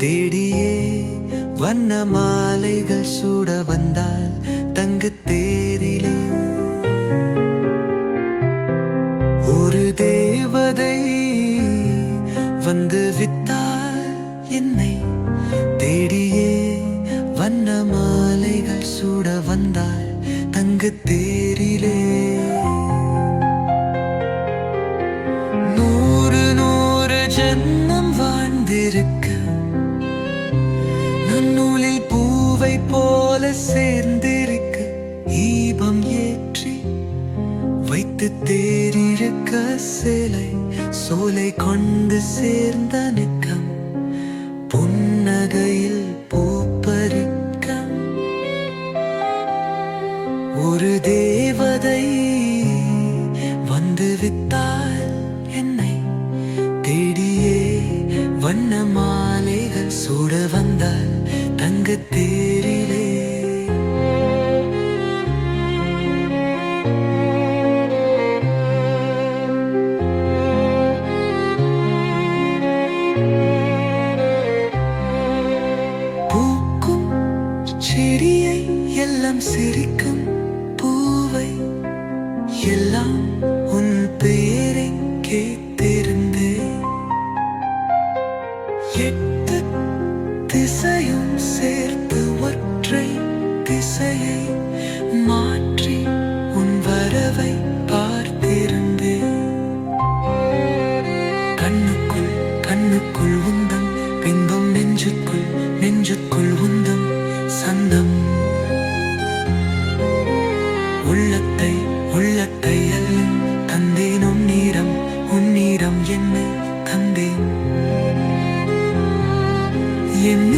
தேடியே வண்ண மாலைகள் சூட வந்தால் தங்கு தேரிலே ஒரு தேவதை வந்து விட்டால் என்னை தேடியே வண்ண மாலைகள் சூட வந்தால் தங்கு தேரிலே நூறு நூறு ஜன்மம் வாழ்ந்திருக்க நன்னூலில் பூவை போல சேர்ந்திருக்க தீபம் ஏற்றி வைத்து தேரிருக்க சேலை சோலை கொண்டு சேர்ந்த நிற்கம் புன்னகையில் பூப்பறிக்க ஒரு தேவதை வந்து விட்டால் என்னை தேடியே வண்ண மாலைகள் சூட வந்தால் தங்க தேரிலே பூக்கும் செடியை எல்லாம் சிரிக்கும் பூவை எல்லாம் உன் பெயரை கேட்டிருந்தேன் எட்டு திசையும் சேர்த்து ஒற்றை திசையை மாற்றி உன் வரவை பார்த்திருந்தேன் கண்ணுக்குள் கண்ணுக்குள் உந்தம் பின்பம் நெஞ்சுக்குள் நெஞ்சுக்குள் உந்தம் சந்தம் உள்ளத்தை உள்ளத்தை எல்லாம் தந்தேன் உன்னீரம் என்ன தந்தேன் என்ன